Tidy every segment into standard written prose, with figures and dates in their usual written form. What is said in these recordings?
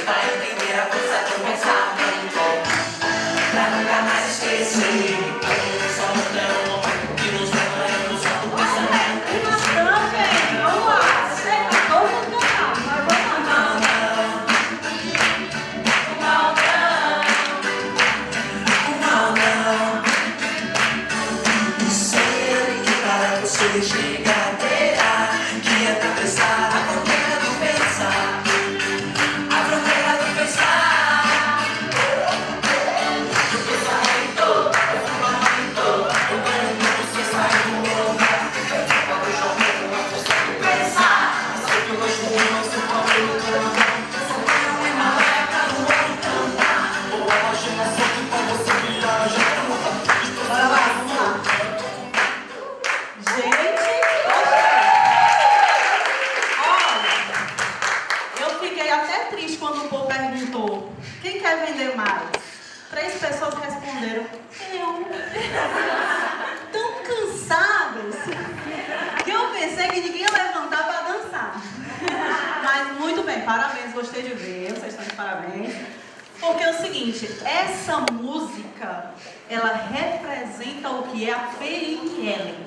vai entender a força do pensamento. Pra nunca mais esquecer. Só não é um momento que nos leva à ilusão do pensamento. Vamos lá. Todo mundo cantar, mas vamos lá. Você chega a terá que atravessar a fronteira do pensar. A fronteira do pensar. O pensamento, o fundamento. O ganho você sai do lugar. Pode chover uma força do pensar. Sabe que eu gosto muito, não se pode lutar. Só para uma malaca no ar cantar. Ou a imaginação que pra você viajar. Bora lá, vamos lá. Gente, olha, eu fiquei até triste quando o povo perguntou: quem quer vender mais? 3 pessoas responderam: eu. Tão cansadas que eu pensei que ninguém ia levantar para dançar. Mas muito bem, parabéns, gostei de ver, vocês estão de parabéns. Porque é o seguinte, essa música, ela representa o que é a PNL.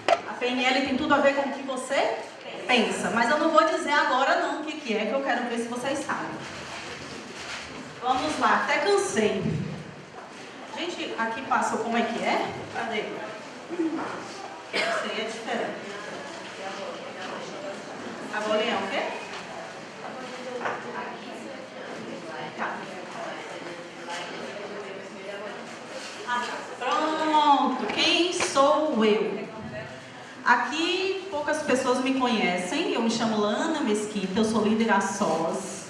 A PNL tem tudo a ver com o que você pensa, mas eu não vou dizer agora não o que é, que eu quero ver se vocês sabem. Vamos lá, até cansei. Gente, aqui passou como é que é? Cadê? Esse aí é diferente. A bolinha é o quê? Tá. Pronto, quem sou eu? Aqui poucas pessoas me conhecem, eu me chamo Lana Mesquita, eu sou líder a SOS.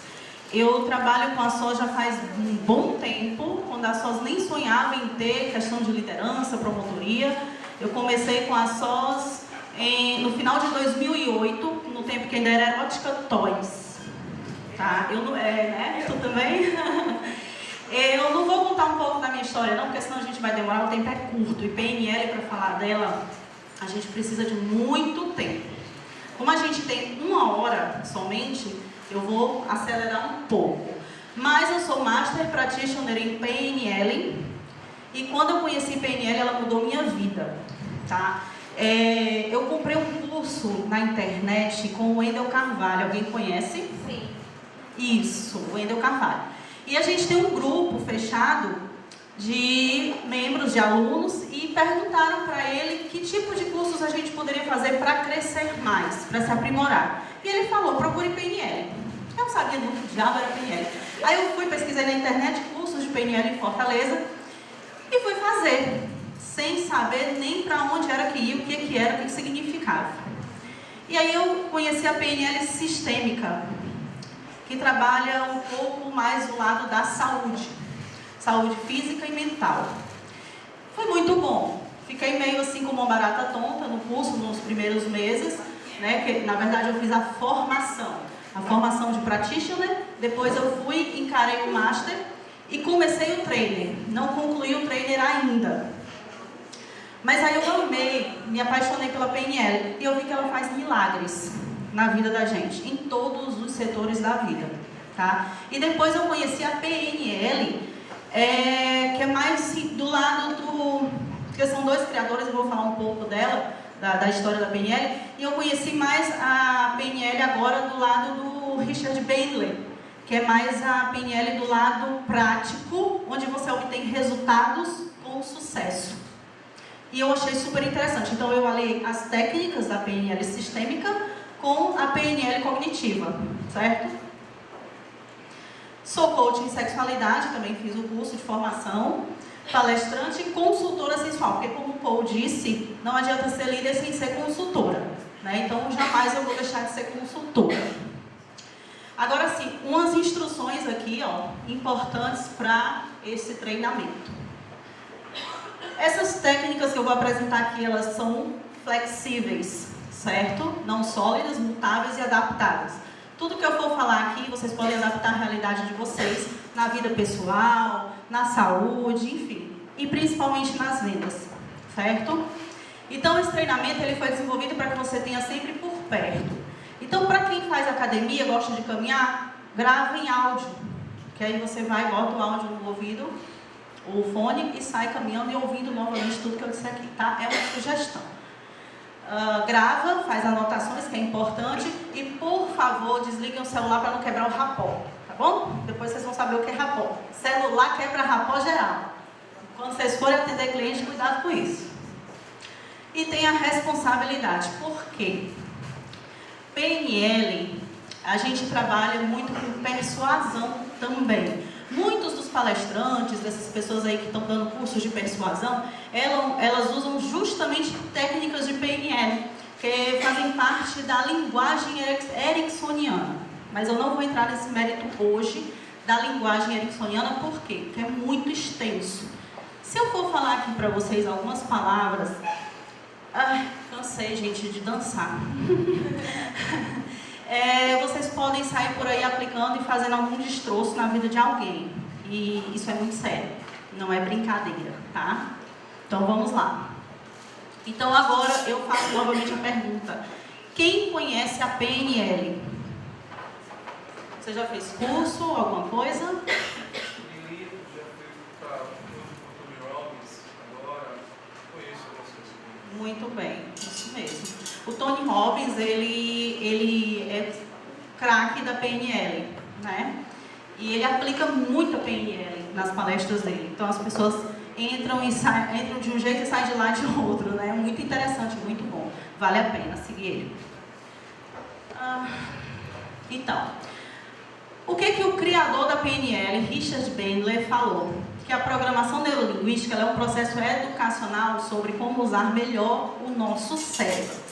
Eu trabalho com a SOS já faz um bom tempo, quando a SOS nem sonhava em ter questão de liderança, promotoria. Eu comecei com a SOS no final de 2008, no tempo que ainda era Erótica Toys. Tá? Eu não, né? Tu também? Eu não vou contar um pouco da minha história não, porque senão a gente vai demorar, o tempo é curto. E PNL, para falar dela, a gente precisa de muito tempo. Como a gente tem 1 hora somente, eu vou acelerar um pouco. Mas eu sou Master Practitioner em PNL. E quando eu conheci PNL, ela mudou minha vida. Tá? Eu comprei um curso na internet com o Wendel Carvalho. Alguém conhece? Sim. Isso, o Wendel Carvalho. E a gente tem um grupo fechado de membros, de alunos, e perguntaram para ele que tipo de cursos a gente poderia fazer para crescer mais, para se aprimorar. E ele falou, procure PNL. Eu não sabia muito que diabo era PNL. Aí eu fui, pesquisei na internet cursos de PNL em Fortaleza e fui fazer, sem saber nem para onde era que ia, o que era, o que significava. E aí eu conheci a PNL sistêmica, que trabalha um pouco mais do lado da saúde física e mental. Foi muito bom. Fiquei meio assim como uma barata tonta no curso, nos primeiros meses, né? Que, na verdade, eu fiz a formação de practitioner, depois eu fui, encarei o master e comecei o trainer. Não concluí o trainer ainda. Mas aí eu amei, me apaixonei pela PNL e eu vi que ela faz milagres na vida da gente, em todos os setores da vida, tá? E depois eu conheci a PNL, que é mais assim, do lado do... Porque são 2 criadores, eu vou falar um pouco dela, da história da PNL, e eu conheci mais a PNL agora do lado do Richard Bandler, que é mais a PNL do lado prático, onde você obtém resultados com sucesso. E eu achei super interessante, então eu aliei as técnicas da PNL sistêmica com a PNL cognitiva, certo? Sou coach em sexualidade, também fiz o curso de formação, palestrante e consultora sensual, porque como o Paul disse, não adianta ser líder sem ser consultora, né? Então jamais eu vou deixar de ser consultora. Agora sim, umas instruções aqui, ó, importantes para esse treinamento. Essas técnicas que eu vou apresentar aqui, elas são flexíveis, certo? Não sólidas, mutáveis e adaptáveis. Tudo que eu for falar aqui, vocês podem adaptar à realidade de vocês, na vida pessoal, na saúde, enfim. E principalmente nas vendas, certo? Então, esse treinamento ele foi desenvolvido para que você tenha sempre por perto. Então, para quem faz academia, gosta de caminhar, grava em áudio, que aí você vai, bota o áudio no ouvido, o fone, e sai caminhando e ouvindo novamente tudo que eu disse aqui, tá? É uma sugestão. Grava, faz anotações, que é importante, e por favor, desliguem o celular para não quebrar o rapó, tá bom? Depois vocês vão saber o que é rapó. Celular quebra rapó geral. Quando vocês forem atender cliente, cuidado com isso. E tem a responsabilidade. Por quê? PNL, a gente trabalha muito com persuasão também. Muitos dos palestrantes, dessas pessoas aí que estão dando cursos de persuasão, elas usam justamente técnicas de PNL, que fazem parte da linguagem ericksoniana. Mas eu não vou entrar nesse mérito hoje da linguagem ericksoniana, por quê? Porque é muito extenso. Se eu for falar aqui para vocês algumas palavras... cansei, gente, de dançar. Vocês podem sair por aí aplicando e fazendo algum destroço na vida de alguém. E isso é muito sério. Não é brincadeira, tá? Então vamos lá. Então agora eu faço novamente a pergunta. Quem conhece a PNL? Você já fez curso, alguma coisa? Muito bem, isso mesmo. O Tony Robbins, ele é craque da PNL, né? E ele aplica muito a PNL nas palestras dele. Então as pessoas entram de um jeito e saem de lá de outro, né? Muito interessante, muito bom. Vale a pena seguir ele. Então, o que o criador da PNL, Richard Bandler, falou? Que a programação neurolinguística é um processo educacional sobre como usar melhor o nosso cérebro.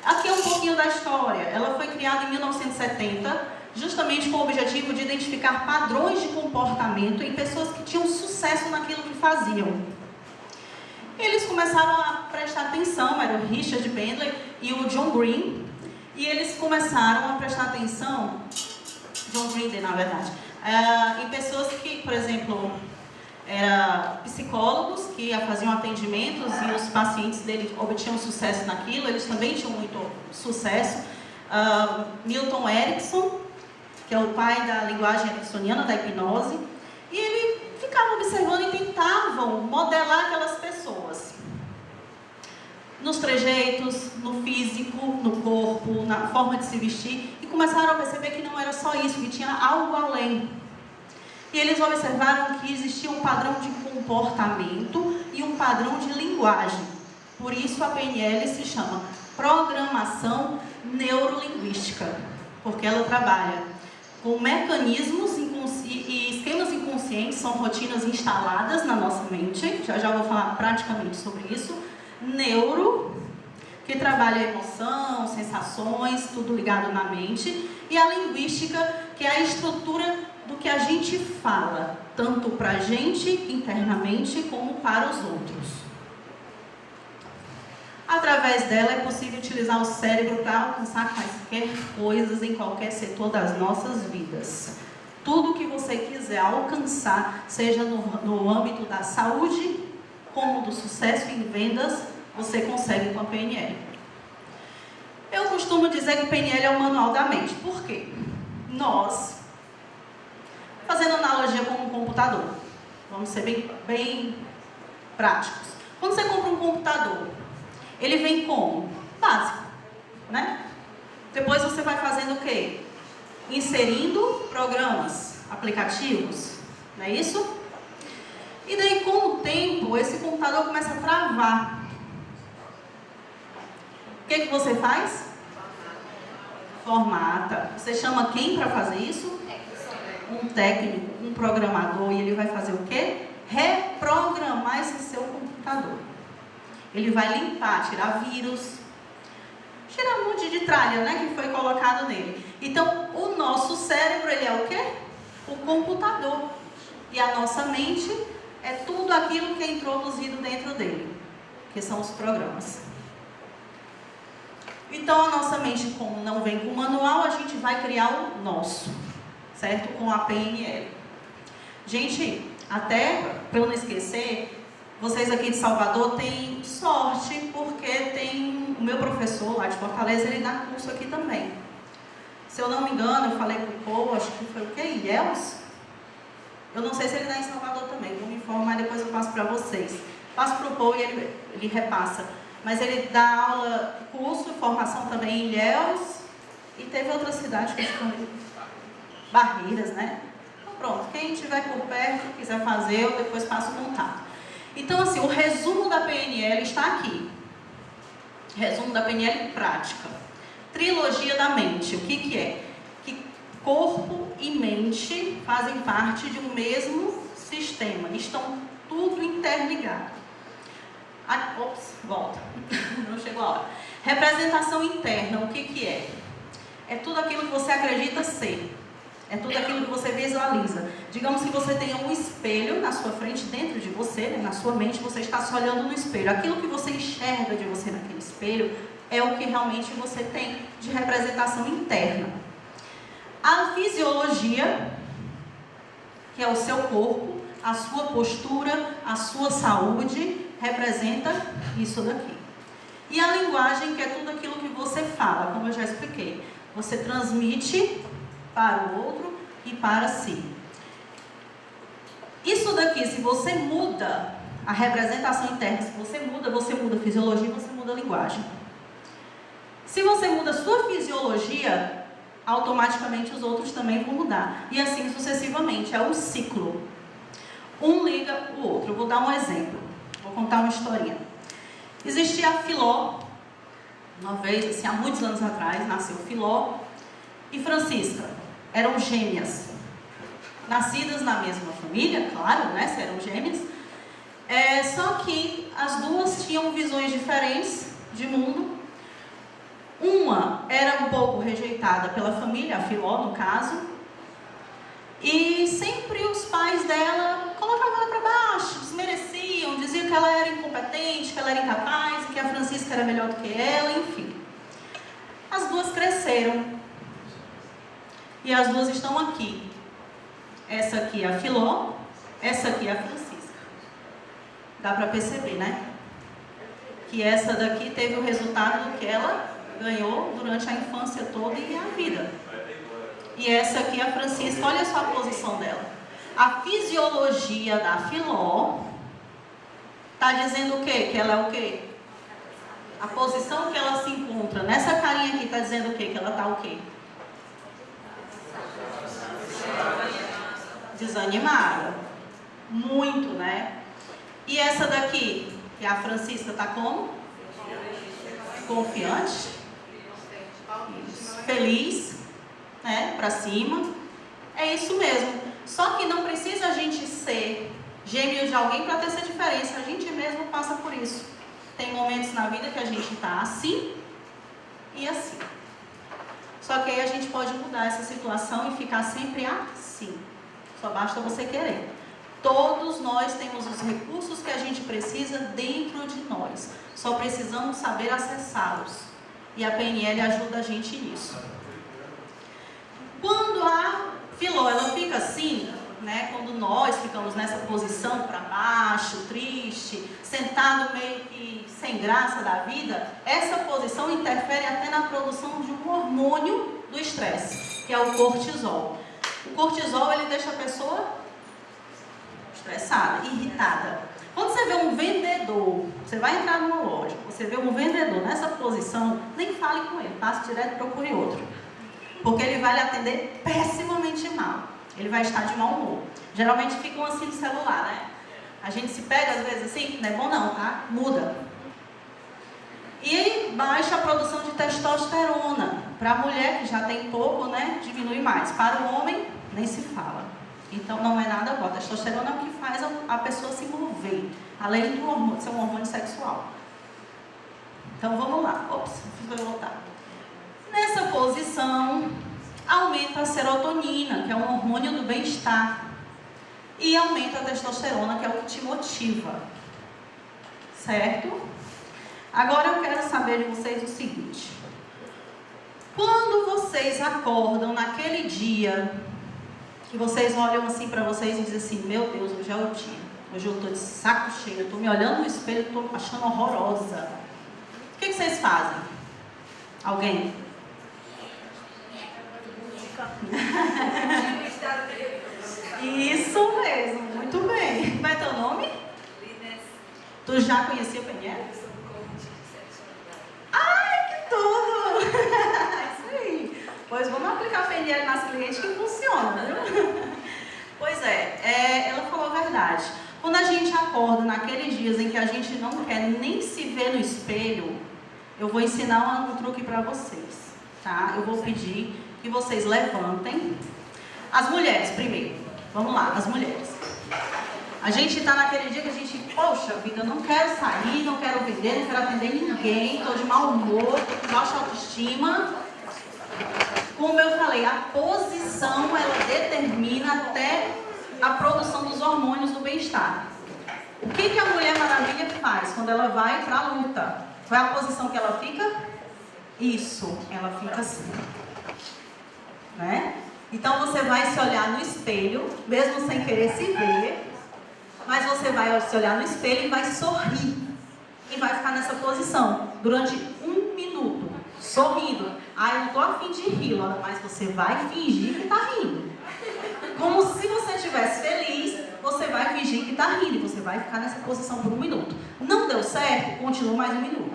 Aqui é um pouquinho da história. Ela foi criada em 1970, justamente com o objetivo de identificar padrões de comportamento em pessoas que tinham sucesso naquilo que faziam. Eles começaram a prestar atenção, era o Richard Bandler e o John Green, e eles começaram a prestar atenção, John Grinder, na verdade, em pessoas que, por exemplo, eram psicólogos que faziam atendimentos e os pacientes dele obtinham sucesso naquilo, eles também tinham muito sucesso. Milton Erickson, que é o pai da linguagem ericksoniana, da hipnose, e ele ficava observando e tentavam modelar aquelas pessoas. Nos trejeitos, no físico, no corpo, na forma de se vestir, e começaram a perceber que não era só isso, que tinha algo além. E eles observaram que existia um padrão de comportamento e um padrão de linguagem. Por isso a PNL se chama Programação Neurolinguística, porque ela trabalha com mecanismos e esquemas inconscientes, são rotinas instaladas na nossa mente, já vou falar praticamente sobre isso. Neuro, que trabalha a emoção, sensações, tudo ligado na mente, e a linguística, que é a estrutura do que a gente fala, tanto para a gente internamente como para os outros. Através dela é possível utilizar o cérebro para alcançar quaisquer coisas em qualquer setor das nossas vidas. Tudo que você quiser alcançar, seja no âmbito da saúde, como do sucesso em vendas, você consegue com a PNL. Eu costumo dizer que o PNL é o manual da mente. Por quê? Nós, fazendo analogia com um computador, vamos ser bem práticos. Quando você compra um computador, ele vem como? Básico, né? Depois você vai fazendo o quê? Inserindo programas, aplicativos, não é isso? E daí, com o tempo, esse computador começa a travar. O que você faz? Formata. Você chama quem para fazer isso? Um técnico, um programador. E ele vai fazer o quê? Reprogramar esse seu computador. Ele vai limpar, tirar vírus, tirar um monte de tralha, né, que foi colocado nele. Então, o nosso cérebro, ele é o quê? O computador. E a nossa mente é tudo aquilo que é introduzido dentro dele, que são os programas. Então, a nossa mente, como não vem com o manual, a gente vai criar o nosso, certo? Com a PNL. Gente, até para eu não esquecer, vocês aqui de Salvador têm sorte, porque tem o meu professor lá de Fortaleza, ele dá curso aqui também. Se eu não me engano, eu falei pro Paul, acho que foi o quê? Ilhéus? Eu não sei se ele está em Salvador também, vou me informar, depois eu passo para vocês. Passo para o Paul e ele repassa. Mas ele dá aula, curso, formação também em Ilhéus, e teve outra cidade que eu escolhi. Barreiras, né? Então pronto, quem estiver por perto, quiser fazer, eu depois passo o contato. Então assim, o resumo da PNL está aqui. Resumo da PNL prática. Trilogia da mente, o que que é? Que corpo e mente fazem parte de um mesmo sistema, estão tudo interligado. Ops, volta, não chegou a hora. Representação interna, o que que é? É tudo aquilo que você acredita ser. É tudo aquilo que você visualiza. Digamos que você tenha um espelho na sua frente, dentro de você, né? Na sua mente, você está se olhando no espelho. Aquilo que você enxerga de você naquele espelho é o que realmente você tem de representação interna. A fisiologia, que é o seu corpo, a sua postura, a sua saúde, representa isso daqui. E a linguagem, que é tudo aquilo que você fala, como eu já expliquei. Você transmite para o outro e para si. Isso daqui, se você muda a representação interna, se você muda a fisiologia, você muda a linguagem. Se você muda a sua fisiologia, automaticamente os outros também vão mudar. E assim sucessivamente, é um ciclo. Um liga o outro. Eu vou dar um exemplo. Vou contar uma historinha. Existia a Filó, uma vez, assim, há muitos anos atrás, nasceu Filó e Francisca. Eram gêmeas. Nascidas na mesma família, claro, né? Se eram gêmeas. Só que as duas tinham visões diferentes de mundo. Uma era um pouco rejeitada pela família, a Filó no caso, e sempre os pais dela colocavam ela para baixo, desmereciam, diziam que ela era incompetente, que ela era incapaz, que a Francisca era melhor do que ela, enfim. As duas cresceram e as duas estão aqui. Essa aqui é a Filó, essa aqui é a Francisca. Dá para perceber, né? Que essa daqui teve o resultado do que ela ganhou durante a infância toda e a vida. E essa aqui é a Francisca, olha só a posição dela. A fisiologia da Filó está dizendo o quê? Que ela é o quê? A posição que ela se encontra. Nessa carinha aqui está dizendo o quê? Que ela está o quê? Desanimada. Muito, né? E essa daqui, que é a Francisca, está como? Confiante. Feliz, né, para cima. É isso mesmo. Só que não precisa a gente ser gêmeo de alguém para ter essa diferença. A gente mesmo passa por isso. Tem momentos na vida que a gente está assim e assim. Só que aí a gente pode mudar essa situação e ficar sempre assim. Só basta você querer. Todos nós temos os recursos que a gente precisa dentro de nós. Só precisamos saber acessá-los. E a PNL ajuda a gente nisso. Quando a Filó, ela fica assim, né? Quando nós ficamos nessa posição para baixo, triste, sentado meio que sem graça da vida, essa posição interfere até na produção de um hormônio do estresse, que é o cortisol. O cortisol, ele deixa a pessoa estressada, irritada. Quando você vê um vendedor, você vai entrar numa loja, você vê um vendedor nessa posição, nem fale com ele, passe direto e procure outro. Porque ele vai lhe atender pessimamente mal. Ele vai estar de mau humor. Geralmente ficam assim no celular, né? A gente se pega às vezes assim, não é bom não, tá? Muda. E baixa a produção de testosterona. Para a mulher, que já tem pouco, né? Diminui mais. Para o homem, nem se fala. Então não é nada bom. A testosterona é o que faz a pessoa se mover, além do hormônio, ser um hormônio sexual. Então vamos lá. Ops, vou voltar. Nessa posição, aumenta a serotonina, que é um hormônio do bem-estar, e aumenta a testosterona, que é o que te motiva. Certo? Agora eu quero saber de vocês o seguinte: quando vocês acordam naquele dia que vocês olham assim para vocês e dizem assim, meu Deus, hoje é o dia, hoje eu estou de saco cheio, eu estou me olhando no espelho e estou achando horrorosa. O que vocês fazem? Alguém? Tu já conhecia PNL? Ai, que tudo! Isso aí. Pois vamos aplicar PNL nas clientes que funciona, viu? Pois ela falou a verdade. Quando a gente acorda naqueles dias em que a gente não quer nem se ver no espelho, eu vou ensinar um truque para vocês, tá? Eu vou pedir que vocês levantem. As mulheres primeiro. Vamos lá, as mulheres. A gente está naquele dia que a gente, poxa vida, eu não quero sair, não quero vender, não quero atender ninguém, estou de mau humor, estou com baixa autoestima. Como eu falei, a posição, ela determina até a produção dos hormônios do bem-estar. O que a Mulher Maravilha faz quando ela vai para a luta? Qual é a posição que ela fica? Isso, ela fica assim. Né? Então você vai se olhar no espelho, mesmo sem querer se ver, mas você vai se olhar no espelho e vai sorrir. E vai ficar nessa posição durante 1 minuto, sorrindo. Ah, eu não estou afim de rir, Laura, mas você vai fingir que está rindo. Como se você estivesse feliz, você vai fingir que está rindo. E você vai ficar nessa posição por 1 minuto. Não deu certo? Continua mais 1 minuto.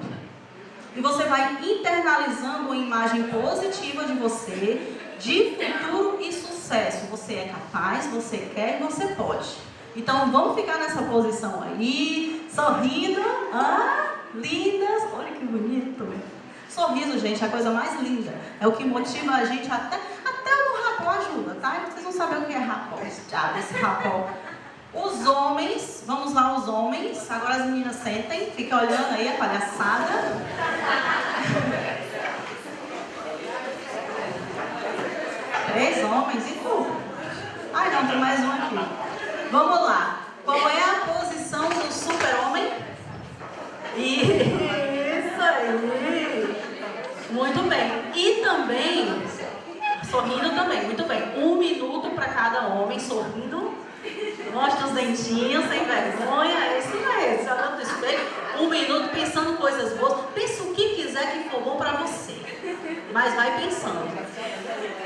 E você vai internalizando uma imagem positiva de você, de futuro e sucesso. Você é capaz, você quer e você pode. Então vamos ficar nessa posição aí, sorrindo. Ah, lindas. Olha que bonito. Sorriso, gente, é a coisa mais linda. É o que motiva a gente até no rapó ajuda, tá? Vocês vão saber o que é rapó, esse rapó. Os homens, vamos lá os homens. Agora as meninas sentem, fiquem olhando aí a palhaçada. Três homens e tu? Ai não, tem mais um aqui. Vamos lá. Qual é a posição do super-homem? Isso aí. Muito bem. E também, sorrindo também, muito bem. 1 minuto para cada homem sorrindo. Mostra os dentinhos, sem vergonha. É isso mesmo. Você olhando no espelho, 1 minuto pensando coisas boas. Pensa o que quiser que for bom para você. Mas vai pensando.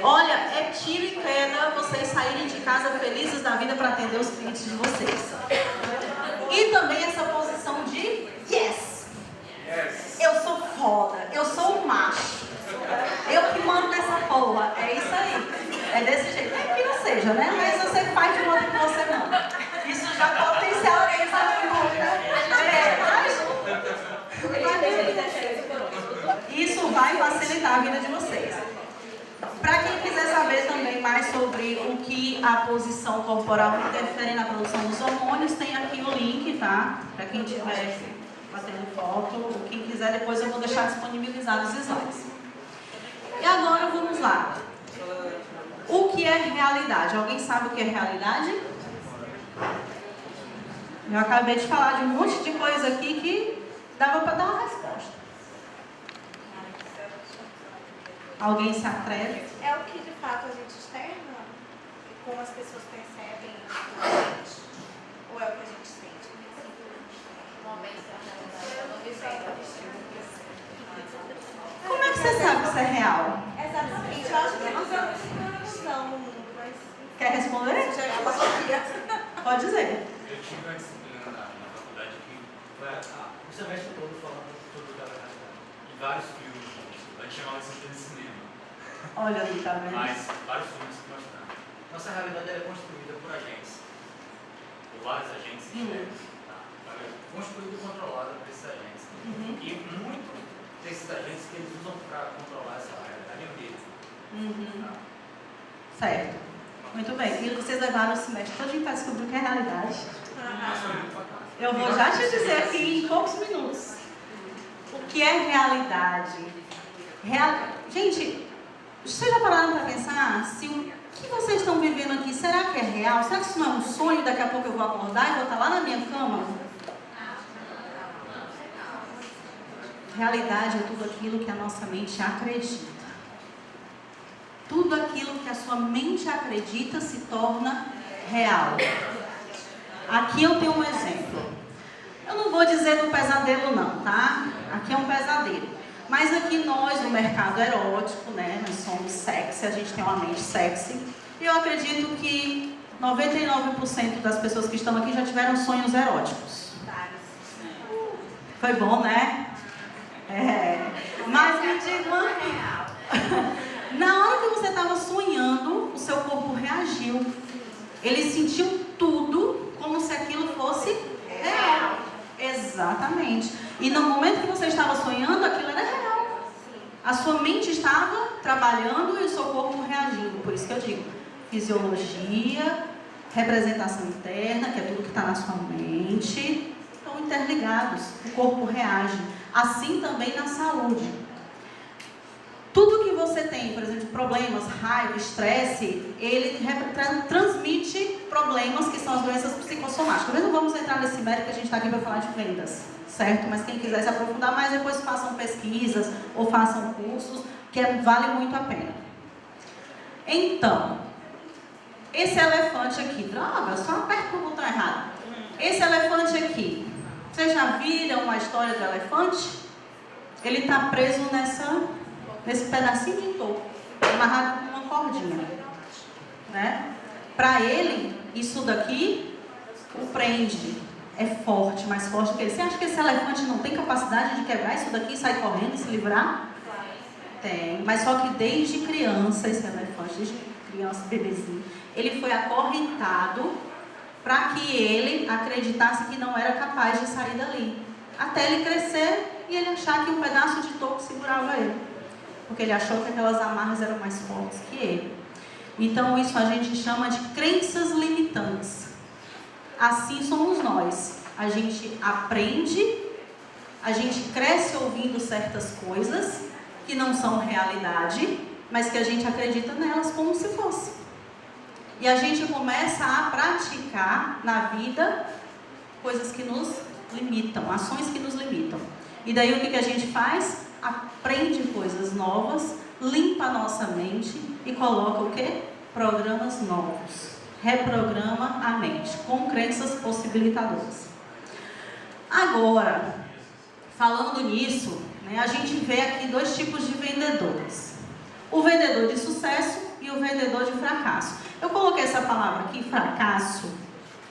Olha, é tiro e queda vocês saírem de casa felizes da vida para atender os clientes de vocês. E também essa posição de yes. Eu sou foda, eu sou um macho. Eu que mando nessa porra. É isso aí. É desse jeito. Nem que não seja, né? Mas você faz de modo que você manda. Isso já potencializa isso vai facilitar a vida de vocês. Para quem quiser saber também mais sobre o que a posição corporal interfere na produção dos hormônios, tem aqui o link, tá? Para quem estiver batendo foto, quem quiser, depois eu vou deixar disponibilizados os slides. E agora vamos lá. O que é realidade? Alguém sabe o que é realidade? Eu acabei de falar de um monte de coisa aqui que dava para dar uma resposta. Alguém se atreve? É o que de fato a gente externa? Como as pessoas percebem a gente? Ou é o que a gente sente? Como é que você sabe que isso é real? Exatamente. Eu acho que eles não estão, mas... Quer responder? Já é Pode dizer. Eu tive uma disciplina na faculdade que foi o semestre todo falando sobre o realidade. E vários filmes, a gente chamava de de cinema. Olha ali, tá vendo? Mas vários filmes que mostraram. Nossa realidade é construída por agentes. Por vários agentes externos. Tá? Construída e controlada por esses agentes. E muito desses agentes que eles usam para controlar essa realidade é o deles. Tá? Certo. Muito bem. E vocês levaram o semestre todo para descobrir o que é realidade. Eu vou já te dizer aqui em poucos minutos. O que é realidade? Gente, vocês já pararam para pensar se o que vocês estão vivendo aqui, será que é real? Será que isso não é um sonho? Daqui a pouco eu vou acordar e vou estar lá na minha cama? Realidade é tudo aquilo que a nossa mente acredita. Tudo aquilo que a sua mente acredita se torna real. Aqui eu tenho um exemplo. Eu não vou dizer do pesadelo não, tá? Aqui é um pesadelo. Mas aqui nós, no mercado erótico, né? Nós somos sexy, a gente tem uma mente sexy. E eu acredito que 99% das pessoas que estão aqui já tiveram sonhos eróticos. Foi bom, né? Mas me diga uma coisa. Na hora que você estava sonhando, o seu corpo reagiu. Ele sentiu tudo como se aquilo fosse real. Exatamente. E no momento que você estava sonhando, aquilo era real. A sua mente estava trabalhando e o seu corpo reagindo. Por isso que eu digo, fisiologia, representação interna, que é tudo que está na sua mente, estão interligados. O corpo reage. Assim também na saúde. Tudo que você tem, por exemplo, problemas, raiva, estresse, ele transmite problemas que são as doenças psicossomáticas. Mas não vamos entrar nesse mérito, que a gente está aqui para falar de vendas, certo? Mas quem quiser se aprofundar mais, depois façam pesquisas ou façam cursos, que vale muito a pena. Então, esse elefante aqui, droga, só aperto o botão errado. Esse elefante aqui, vocês já viram a história do elefante? Ele está preso nesse pedacinho de toco, amarrado com uma cordinha, né? Para ele, isso daqui o prende, é forte, mais forte que ele. Você acha que esse elefante não tem capacidade de quebrar isso daqui e sair correndo e se livrar? Tem, mas só que desde criança, esse elefante, desde criança, bebezinho, ele foi acorrentado para que ele acreditasse que não era capaz de sair dali, até ele crescer e ele achar que um pedaço de toco segurava ele. Porque ele achou que aquelas amarras eram mais fortes que ele. Então isso a gente chama de crenças limitantes. Assim somos nós. A gente aprende, a gente cresce ouvindo certas coisas que não são realidade, mas que a gente acredita nelas como se fosse. E a gente começa a praticar na vida coisas que nos limitam, ações que nos limitam. E daí o que a gente faz? Aprende coisas novas, limpa a nossa mente e coloca o quê? Programas novos. Reprograma a mente com crenças possibilitadoras. Agora, falando nisso, né, a gente vê aqui dois tipos de vendedores. O vendedor de sucesso e o vendedor de fracasso. Eu coloquei essa palavra aqui, fracasso,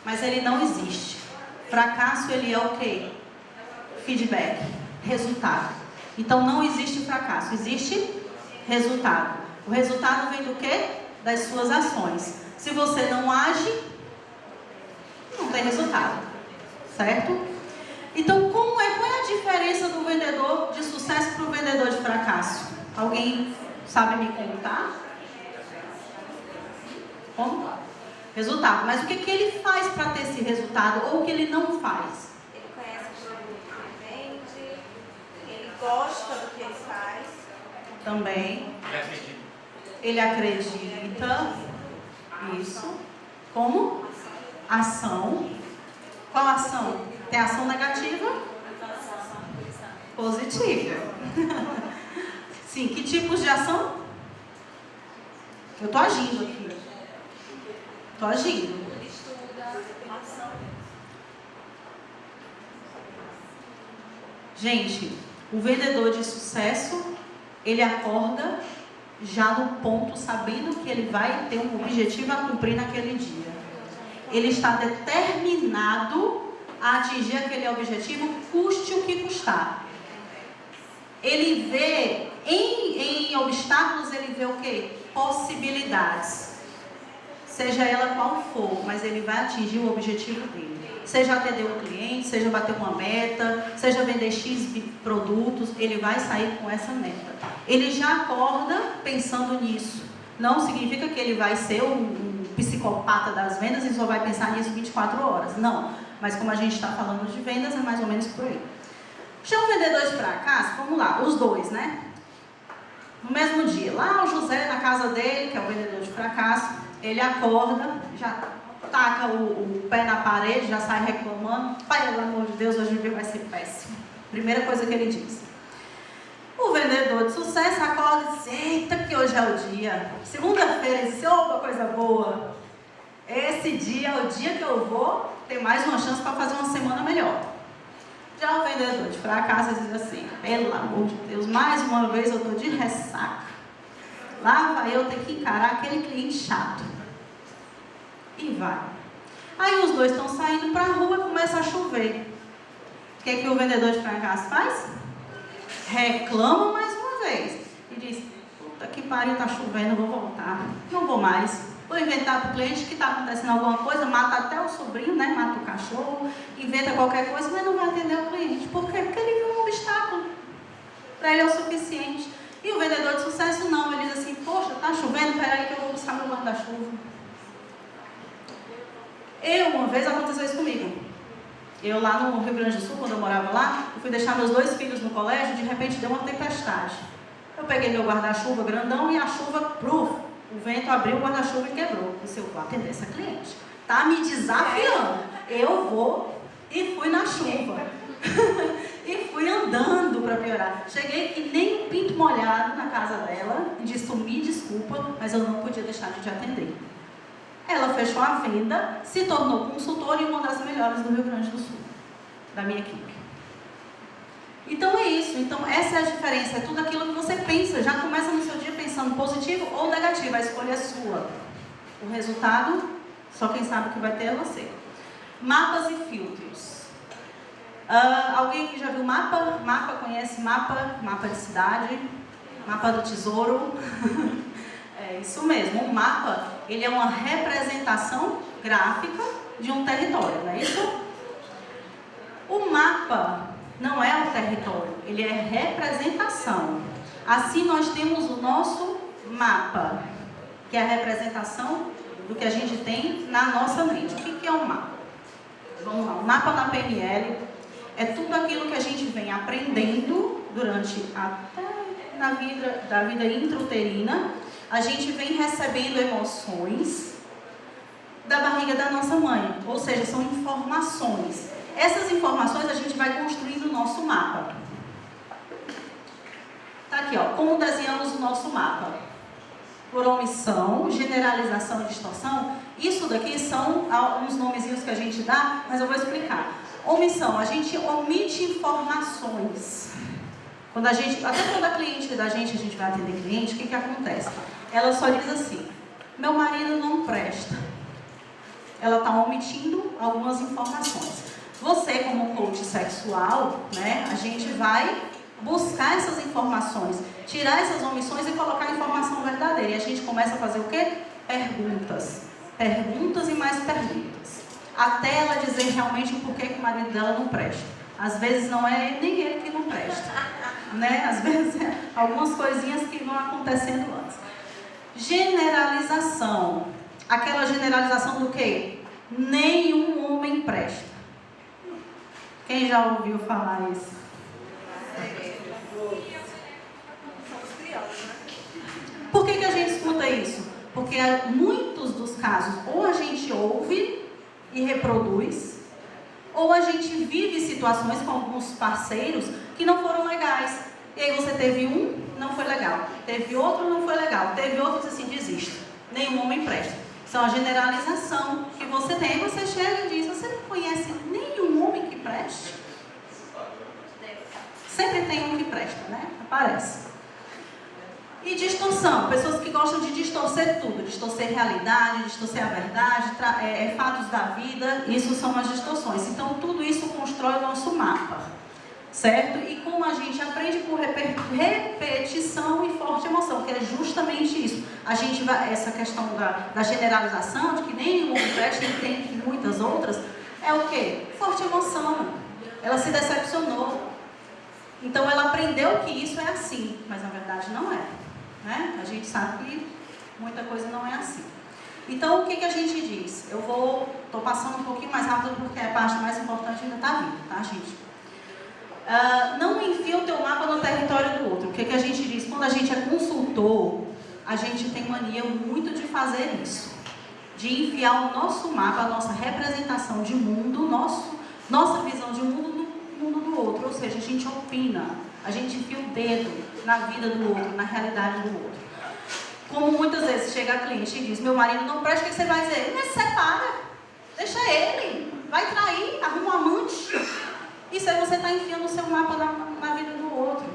mas ele não existe. Fracasso, ele é o quê? Feedback, resultado. Então não existe fracasso, existe resultado. O resultado vem do quê? Das suas ações. Se você não age, não tem resultado, certo? Então qual é a diferença do vendedor de sucesso para o vendedor de fracasso? Alguém sabe me contar? Como? Resultado. Mas o que ele faz para ter esse resultado ou o que ele não faz? Ele conhece o produto que ele vende, ele gosta do que ele faz. Também. Ele acredita. Ele acredita. Isso. Como? Ação. Qual ação? Tem ação negativa? Positiva. Sim, que tipos de ação? Eu estou agindo aqui. Estou agindo. Gente, o vendedor de sucesso, ele acorda já no ponto, sabendo que ele vai ter um objetivo a cumprir naquele dia. Ele está determinado a atingir aquele objetivo, custe o que custar. Ele vê em obstáculos, ele vê o quê? Possibilidades. Seja ela qual for, mas ele vai atingir o objetivo dele. Seja atender um cliente, seja bater uma meta, seja vender X produtos, ele vai sair com essa meta. Ele já acorda pensando nisso. Não significa que ele vai ser um psicopata das vendas e só vai pensar nisso 24 horas. Não. Mas como a gente está falando de vendas, é mais ou menos por aí. Já o vendedor de fracasso, vamos lá, os dois, né? No mesmo dia, lá o José na casa dele, que é o vendedor de fracasso, ele acorda, já taca o pé na parede, já sai reclamando. Pai, pelo amor de Deus, hoje o dia vai ser péssimo. Primeira coisa que ele diz. O vendedor de sucesso acorda e diz, eita, que hoje é o dia. Segunda-feira, ele diz, opa, coisa boa. Esse dia é o dia que eu vou ter mais uma chance para fazer uma semana melhor. Já o vendedor de fracasso diz assim, pelo amor de Deus, mais uma vez eu estou de ressaca. Lá vai eu ter que encarar aquele cliente chato. E vai. Aí os dois estão saindo para a rua e começa a chover. que o vendedor de fracasso faz? Reclama mais uma vez e diz: puta que pariu, tá chovendo, vou voltar, não vou mais. Vou inventar para o cliente que está acontecendo alguma coisa, mata até o sobrinho, né? Mata o cachorro, inventa qualquer coisa, mas não vai atender o cliente. Por quê? Porque ele viu um obstáculo. Para ele é o suficiente. E o vendedor de sucesso não, ele diz assim: poxa, tá chovendo, peraí que eu vou buscar meu guarda-chuva. Uma vez aconteceu isso comigo. Eu lá no Rio Grande do Sul, quando eu morava lá, eu fui deixar meus 2 filhos no colégio, de repente deu uma tempestade. Eu peguei meu guarda-chuva grandão e a chuva, o vento abriu o guarda-chuva e quebrou. Eu vou atender essa cliente. Tá me desafiando. Eu vou e fui na chuva. E fui andando para piorar. Cheguei que nem um pinto molhado na casa dela e disse: me desculpa, mas eu não podia deixar de te atender. Ela fechou a venda, se tornou consultora e uma das melhores do Rio Grande do Sul, da minha equipe. Então é isso. Então essa é a diferença. É tudo aquilo que você pensa. Já começa no seu dia pensando positivo ou negativo. A escolha é sua. O resultado, só quem sabe que vai ter é você. Mapas e filtros. Alguém que já viu mapa? Conhece mapa? Mapa de cidade? Mapa do tesouro? É isso mesmo. Um mapa, ele é uma representação gráfica de um território, não é isso? O mapa não é um território, ele é representação. Assim nós temos o nosso mapa, que é a representação do que a gente tem na nossa mente. O que é um mapa? Vamos lá, o mapa na PNL é tudo aquilo que a gente vem aprendendo durante da vida intrauterina. A gente vem recebendo emoções da barriga da nossa mãe, ou seja, são informações. Essas informações a gente vai construindo o nosso mapa. Tá aqui, ó, como desenhamos o nosso mapa. Por omissão, generalização e distorção. Isso daqui são uns nomezinhos que a gente dá, mas eu vou explicar. Omissão, a gente omite informações. Até quando a cliente da gente, a gente vai atender cliente, o que acontece? Ela só diz assim: meu marido não presta. Ela está omitindo algumas informações. Você, como coach sexual, né, a gente vai buscar essas informações, tirar essas omissões e colocar a informação verdadeira. E a gente começa a fazer o quê? Perguntas. Perguntas e mais perguntas. Até ela dizer realmente o porquê que o marido dela não presta. Às vezes não é nem ele que não presta, né? Às vezes é algumas coisinhas que vão acontecendo antes. Generalização. Aquela generalização do quê? Nenhum homem presta. Quem já ouviu falar isso? Por que a gente escuta isso? Porque muitos dos casos, ou a gente ouve e reproduz, ou a gente vive situações com alguns parceiros que não foram legais. E aí você teve um, não foi legal. Teve outro, não foi legal. Teve outro, assim, desiste. Nenhum homem presta. Isso é uma generalização que você tem. Você chega e diz: você não conhece nenhum homem que preste? Sempre tem um que presta, né? Aparece. E distorção. Pessoas que gostam de distorcer tudo. Distorcer realidade, distorcer a verdade, fatos da vida. Isso são as distorções. Então, tudo isso constrói o nosso mapa. Certo? E como a gente aprende por repetição e forte emoção, que é justamente isso. A gente vai, essa questão da generalização, de que nenhum presta e tem muitas outras, é o quê? Forte emoção. Ela se decepcionou. Então ela aprendeu que isso é assim, mas na verdade não é. Né? A gente sabe que muita coisa não é assim. Então o que a gente diz? Estou passando um pouquinho mais rápido porque a parte mais importante ainda está vindo, tá, gente? Não enfia o teu mapa no território do outro. O que a gente diz? Quando a gente é consultor, a gente tem mania muito de fazer isso. De enfiar o nosso mapa, a nossa representação de mundo, nossa visão de mundo no mundo do outro. Ou seja, a gente opina, a gente enfia o dedo na vida do outro, na realidade do outro. Como muitas vezes chega a cliente e diz: meu marido não presta, o que você vai dizer? Mas separa, deixa ele, vai trair, arruma um amante. Isso aí você está enfiando o seu mapa na vida do outro.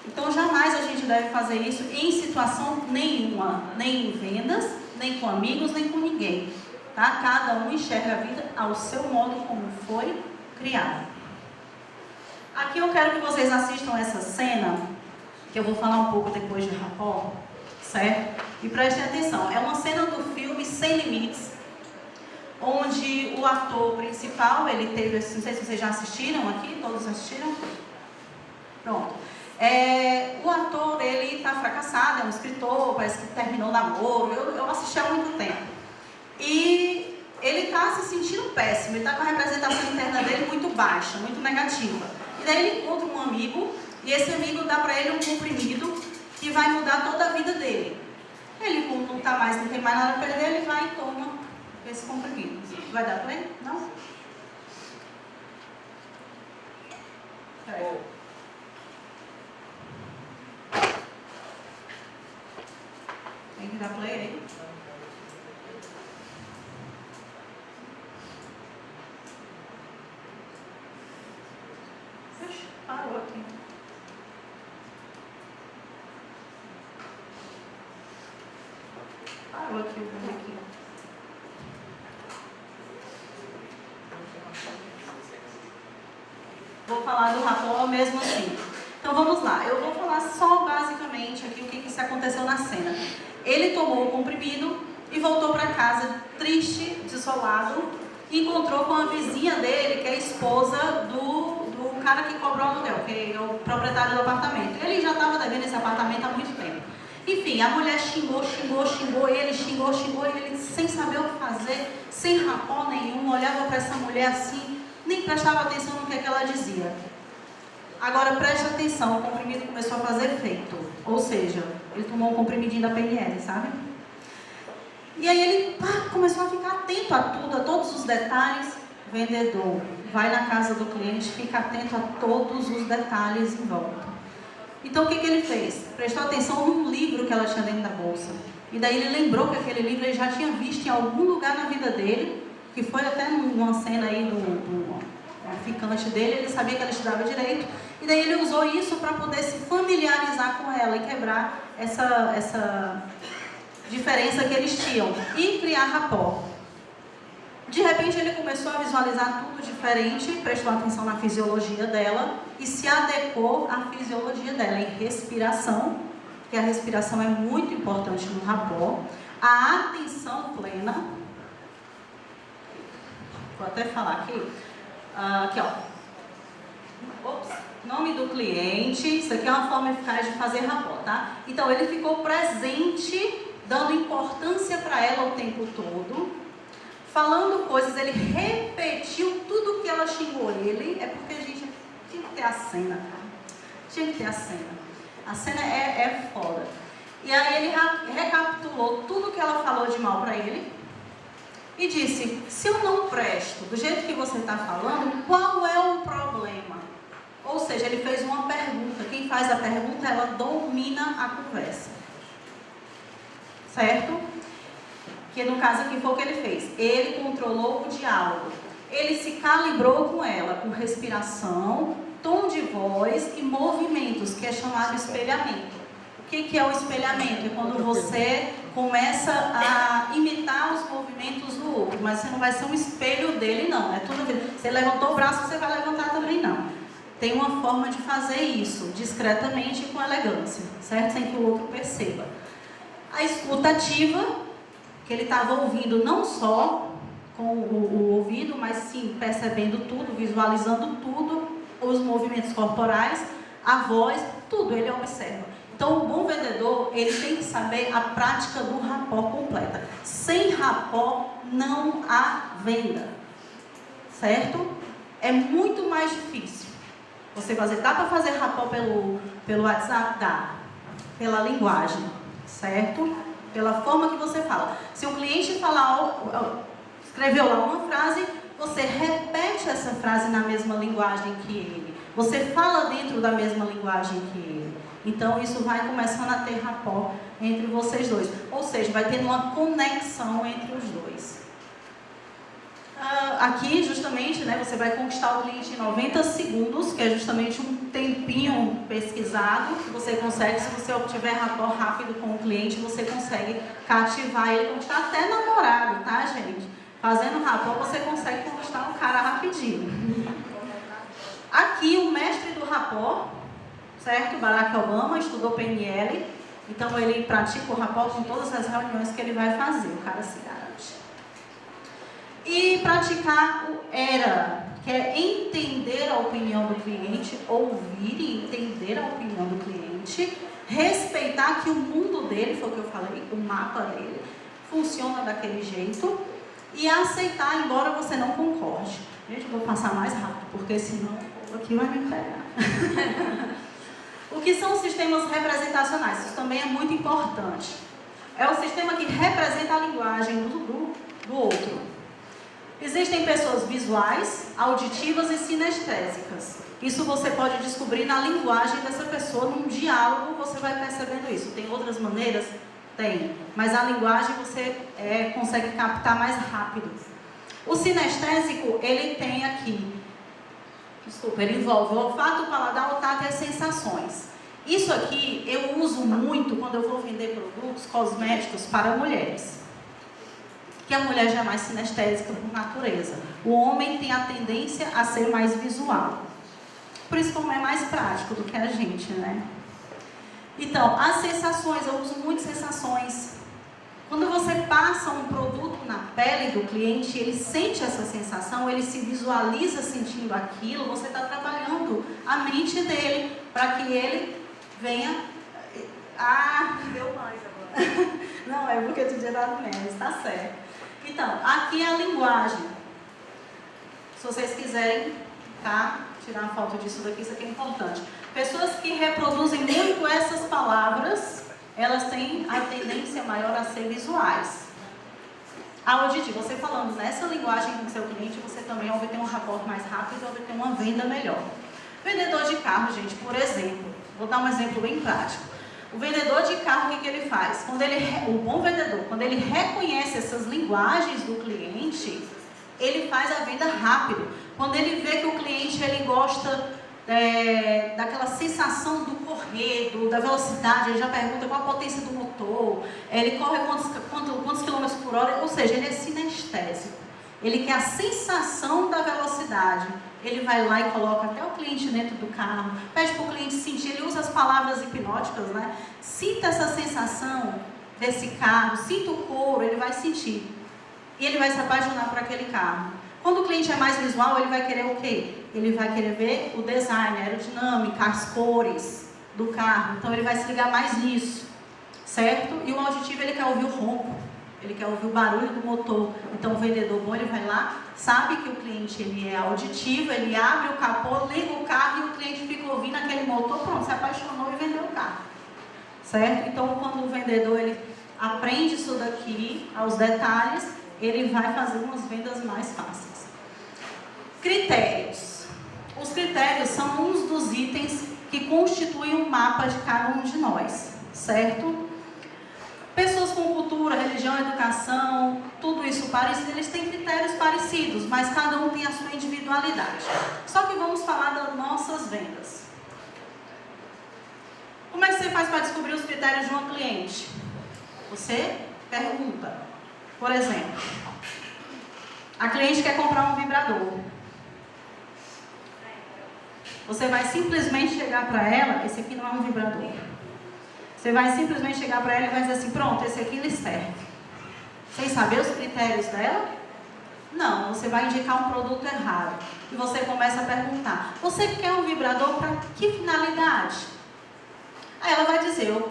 Então jamais a gente deve fazer isso em situação nenhuma, nem em vendas, nem com amigos, nem com ninguém. Tá? Cada um enxerga a vida ao seu modo como foi criado. Aqui eu quero que vocês assistam essa cena, que eu vou falar um pouco depois de rapport, certo? E prestem atenção, é uma cena do filme Sem Limites, onde o ator principal, ele teve, não sei se vocês já assistiram aqui, todos assistiram? Pronto. O ator, ele está fracassado, é um escritor, parece que terminou o namoro, eu assisti há muito tempo. E ele está se sentindo péssimo, ele está com a representação interna dele muito baixa, muito negativa. E daí ele encontra um amigo, e esse amigo dá para ele um comprimido que vai mudar toda a vida dele. Ele, como não tem mais nada a perder, ele vai e toma esse comprimido. Vai dar play? Não? Peraí. Tem que dar play aí. Ixi, parou aqui. Parou aqui o bonequinho. Vou falar do rapport mesmo assim. Então vamos lá. Eu vou falar só basicamente aqui o que aconteceu na cena. Ele tomou o comprimido e voltou para casa triste, desolado, e encontrou com a vizinha dele, que é a esposa do cara que cobrou o aluguel, que é o proprietário do apartamento. Ele já estava devendo esse apartamento há muito tempo. Enfim, a mulher xingou ele, e ele sem saber o que fazer, sem rapport nenhum, olhava para essa mulher assim, nem prestava atenção no que ela dizia. Agora preste atenção, o comprimido começou a fazer efeito, ou seja, ele tomou um comprimidinho da PNL, sabe? E aí ele começou a ficar atento a tudo, a todos os detalhes. Vendedor, vai na casa do cliente, fica atento a todos os detalhes em volta. Então o que ele fez? Prestou atenção num livro que ela tinha dentro da bolsa. E daí ele lembrou que aquele livro ele já tinha visto em algum lugar na vida dele, que foi até numa cena aí do ficante dele, ele sabia que ela estudava direito. E daí ele usou isso para poder se familiarizar com ela e quebrar essa diferença que eles tinham e criar rapport. De repente ele começou a visualizar tudo diferente, prestou atenção na fisiologia dela e se adequou à fisiologia dela em respiração, que a respiração é muito importante no rapport, a atenção plena. Vou até falar aqui. Aqui, ó. Ops. Nome do cliente. Isso aqui é uma forma eficaz de fazer rapport, tá? Então ele ficou presente, dando importância para ela o tempo todo. Falando coisas, ele repetiu tudo que ela xingou ele. É porque a gente tinha que ter a cena, cara. Tinha que ter a cena. A cena é foda. E aí ele recapitulou tudo que ela falou de mal pra ele. E disse, se eu não presto do jeito que você está falando, qual é o problema? Ou seja, ele fez uma pergunta. Quem faz a pergunta, ela domina a conversa. Certo? Que no caso aqui foi o que ele fez. Ele controlou o diálogo. Ele se calibrou com ela, com respiração, tom de voz e movimentos, que é chamado espelhamento. O que é o espelhamento? É quando você começa a imitar os movimentos do outro, mas você não vai ser um espelho dele, não. É tudo. Você levantou o braço, você vai levantar também, não. Tem uma forma de fazer isso, discretamente e com elegância, certo? Sem que o outro perceba. A escuta ativa, que ele estava ouvindo não só com o ouvido, mas sim percebendo tudo, visualizando tudo, os movimentos corporais, a voz, tudo ele observa. Então o bom vendedor, ele tem que saber a prática do rapport completa. Sem rapport não há venda, certo? É muito mais difícil você fazer. Dá para fazer rapport pelo WhatsApp? Dá. Pela linguagem, certo? Pela forma que você fala. Se o cliente escreveu lá uma frase, você repete essa frase na mesma linguagem que ele. Você fala dentro da mesma linguagem que ele. Então isso vai começando a ter rapport entre vocês dois. Ou seja, vai tendo uma conexão entre os dois. Aqui, justamente, né, você vai conquistar o cliente em 90 segundos, que é justamente um tempinho pesquisado, que você consegue, se você obtiver rapport rápido com o cliente, você consegue cativar ele, conquistar até namorado, tá, gente? Fazendo rapport, você consegue conquistar um cara rapidinho. Aqui o mestre do rapport, certo? Barack Obama estudou PNL, então ele pratica o rapport com todas as reuniões que ele vai fazer, o cara se garante. E praticar o ERA, que é entender a opinião do cliente, ouvir e entender a opinião do cliente, respeitar que o mundo dele, foi o que eu falei, o mapa dele, funciona daquele jeito, e aceitar, embora você não concorde. Gente, eu vou passar mais rápido, porque senão o povo aqui vai me pegar. O que são os sistemas representacionais? Isso também é muito importante. É o sistema que representa a linguagem do outro. Existem pessoas visuais, auditivas e sinestésicas. Isso você pode descobrir na linguagem dessa pessoa, num diálogo você vai percebendo isso. Tem outras maneiras? Tem. Mas a linguagem você consegue captar mais rápido. O sinestésico, ele tem aqui, ele envolve o olfato, o paladar, o tato e as sensações. Isso aqui eu uso muito quando eu vou vender produtos cosméticos para mulheres. Que a mulher já é mais sinestésica por natureza. O homem tem a tendência a ser mais visual. Por isso que o homem é mais prático do que a gente, né? Então, as sensações, eu uso muito sensações. Quando você passa um produto na pele do cliente, ele sente essa sensação, ele se visualiza sentindo aquilo, você está trabalhando a mente dele para que ele venha... Deu mais agora. Não, é porque tu tinha dado menos, tá certo. Então, aqui é a linguagem. Se vocês quiserem, tá? Tirar uma foto disso daqui, isso aqui é importante. Pessoas que reproduzem muito essas palavras, elas têm a tendência maior a ser visuais. Auditivo, você falando nessa linguagem com o seu cliente, você também vai ter um rapport mais rápido, vai ter uma venda melhor. Vendedor de carro, gente, por exemplo, vou dar um exemplo bem prático. O vendedor de carro, o que ele faz? O bom vendedor, quando ele reconhece essas linguagens do cliente, ele faz a venda rápido. Quando ele vê que o cliente ele gosta daquela sensação do correr, da velocidade, ele já pergunta qual a potência do motor, ele corre quantos quilômetros por hora, ou seja, ele é sinestésico. Ele quer a sensação da velocidade. Ele vai lá e coloca até o cliente dentro do carro, pede para o cliente sentir, ele usa as palavras hipnóticas, né? Sinta essa sensação desse carro, sinta o couro, ele vai sentir. E ele vai se apaixonar por aquele carro. Quando o cliente é mais visual, ele vai querer o quê? Ele vai querer ver o design, a aerodinâmica, as cores do carro. Então ele vai se ligar mais nisso, certo? E o auditivo, ele quer ouvir o ronco, ele quer ouvir o barulho do motor. Então o vendedor bom, ele vai lá, sabe que o cliente ele é auditivo, ele abre o capô, liga o carro e o cliente fica ouvindo aquele motor, pronto, se apaixonou e vendeu o carro, certo? Então quando o vendedor ele aprende isso daqui, aos detalhes, ele vai fazer umas vendas mais fáceis. Critérios. Os critérios são uns dos itens que constituem o mapa de cada um de nós, certo? Pessoas com cultura, religião, educação, tudo isso parecido, eles têm critérios parecidos, mas cada um tem a sua individualidade. Só que vamos falar das nossas vendas. Como é que você faz para descobrir os critérios de uma cliente? Você pergunta. Por exemplo, a cliente quer comprar um vibrador. Você vai simplesmente chegar para ela, esse aqui não é um vibrador. Você vai simplesmente chegar para ela e vai dizer assim, pronto, esse aqui lhe serve. Sem saber os critérios dela? Não, você vai indicar um produto errado. E você começa a perguntar, você quer um vibrador para que finalidade? Aí ela vai dizer, eu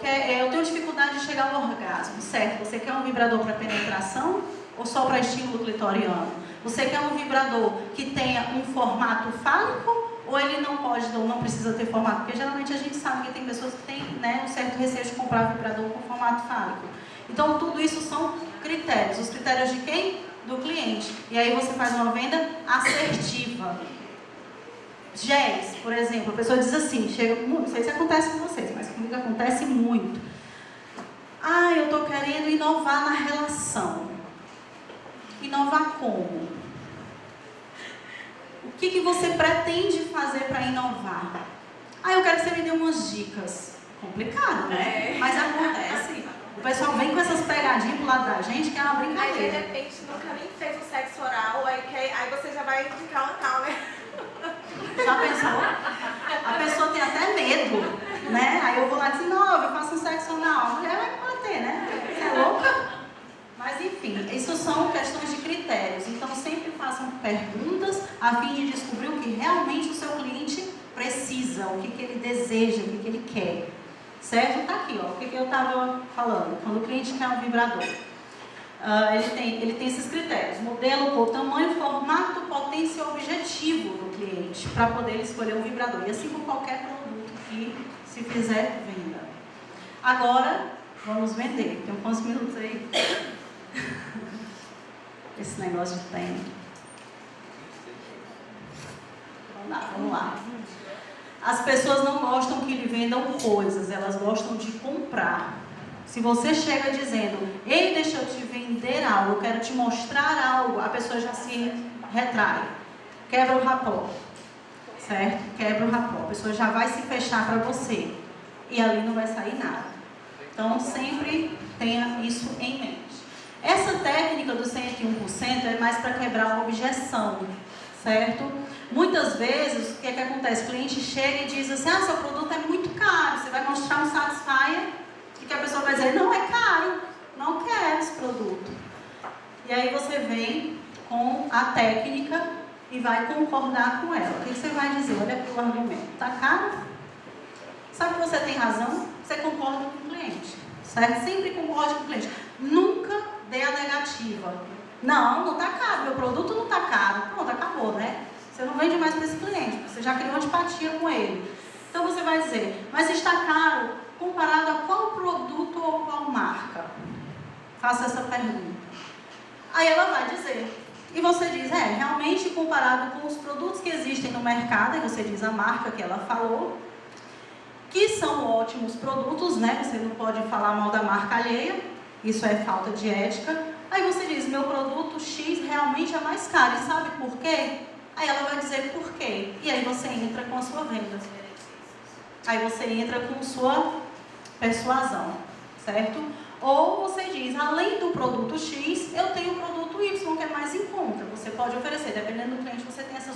tenho dificuldade de chegar ao orgasmo, certo? Você quer um vibrador para penetração ou só para estímulo clitoriano? Você quer um vibrador que tenha um formato fálico ou ele não pode, ou não precisa ter formato? Porque geralmente a gente sabe que tem pessoas que têm, né, um certo receio de comprar vibrador com formato fálico. Então tudo isso são critérios. Os critérios de quem? Do cliente. E aí você faz uma venda assertiva. Géis, por exemplo, a pessoa diz assim, chega, não sei se acontece com vocês, mas comigo acontece muito. Ah, eu estou querendo inovar na relação. Inovar como? O que você pretende fazer para inovar? Ah, eu quero que você me dê umas dicas. Complicado, né? Mas acontece. O pessoal vem com essas pegadinhas pro lado da gente, que é uma brincadeira. Aí de repente nunca nem fez o sexo oral, aí você já vai indicar um tal, né? Já pensou? A pessoa tem até medo, né? Aí eu vou lá e dizer, não, eu faço um sexo anal. A mulher vai me bater, né? Você é louca? Mas enfim, isso são questões de critérios. Então sempre façam perguntas a fim de descobrir o que realmente o seu cliente precisa, o que ele deseja, o que ele quer. Certo? Tá aqui, ó, o que eu estava falando. Quando o cliente quer um vibrador, ele tem esses critérios: modelo, cor, tamanho, formato, potência e objetivo do cliente, para poder escolher um vibrador. E assim com qualquer produto que se fizer venda. Agora, vamos vender. Tem quantos minutos aí? Esse negócio de tempo. Vamos lá. As pessoas não gostam que lhe vendam coisas, elas gostam de comprar. Se você chega dizendo, ei, deixa eu te vender algo, eu quero te mostrar algo, a pessoa já se retrai, quebra o rapó, certo? Quebra o rapó, a pessoa já vai se fechar para você e ali não vai sair nada. Então sempre tenha isso em mente. Essa técnica do 101% é mais para quebrar uma objeção, certo? Muitas vezes, o que acontece? O cliente chega e diz assim, seu produto é muito caro, você vai mostrar um Satisfyer e que a pessoa vai dizer, não, é caro, não quero esse produto. E aí você vem com a técnica e vai concordar com ela. O que você vai dizer? Olha para o argumento, tá caro? Sabe que você tem razão? Você concorda com o cliente, certo? Sempre concorde com o cliente. Nunca dê a negativa. Não tá caro, meu produto não tá caro. Pronto, acabou, né? Você não vende mais para esse cliente, você já criou antipatia com ele. Então você vai dizer, mas está caro comparado a qual produto ou qual marca? Faça essa pergunta. Aí ela vai dizer. E você diz, realmente comparado com os produtos que existem no mercado, e você diz a marca que ela falou, que são ótimos produtos, né? Você não pode falar mal da marca alheia, isso é falta de ética. Aí você diz, meu produto X realmente é mais caro, e sabe por quê? Aí ela vai dizer por quê. E aí você entra com a sua venda. Aí você entra com sua persuasão, certo? Ou você diz, além do produto X, eu tenho o produto Y, que é mais em conta. Você pode oferecer, dependendo do cliente, você tem esses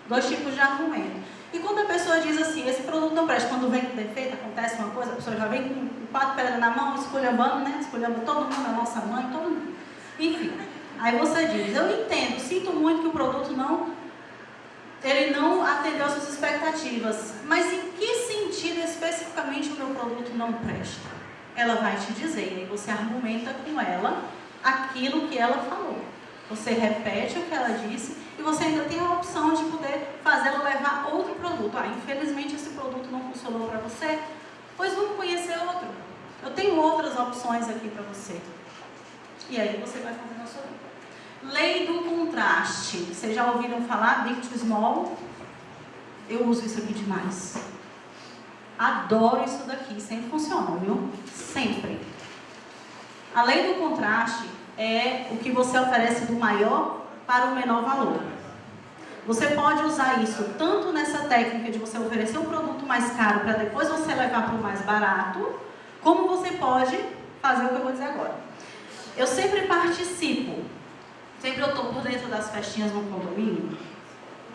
dois tipos de argumento. E quando a pessoa diz assim, esse produto não presta, quando vem com defeito, acontece uma coisa, a pessoa já vem com 4 pedras na mão, esculhambando, né? Esculhamba todo mundo, a nossa mãe, todo mundo. Enfim, aí você diz, eu entendo, sinto muito que o produto ele não atendeu às suas expectativas, mas em que sentido especificamente o meu produto não presta? Ela vai te dizer, e aí você argumenta com ela aquilo que ela falou. Você repete o que ela disse e você ainda tem a opção de poder fazê-la levar outro produto. Infelizmente esse produto não funcionou para você, pois vamos conhecer outro. Eu tenho outras opções aqui para você. E aí você vai fazendo a sua vida. Lei do contraste. Vocês já ouviram falar Big to Small? Eu uso isso aqui demais. Adoro isso daqui. Sempre funciona, viu? Sempre. A lei do contraste é o que você oferece do maior para o menor valor. Você pode usar isso tanto nessa técnica de você oferecer um produto mais caro para depois você levar para o mais barato, como você pode fazer o que eu vou dizer agora. Eu sempre participo. Sempre eu estou por dentro das festinhas no condomínio,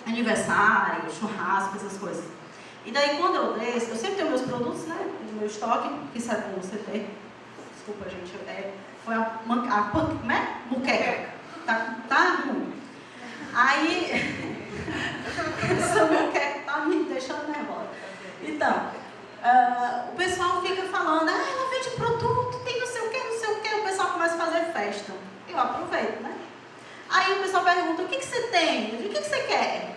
aniversário, churrasco, essas coisas. E daí quando eu desço, eu sempre tenho meus produtos, né? O meu estoque, que isso é bom você ter. Desculpa, gente, foi como é? Muqueca. Tá ruim. Aí, essa muqueca tá me deixando nervosa. Então, o pessoal fica falando, ela vende produto, tem não sei o que, o pessoal começa a fazer festa. Eu aproveito, né? Aí o pessoal pergunta, o que você tem? Eu digo, o que você quer?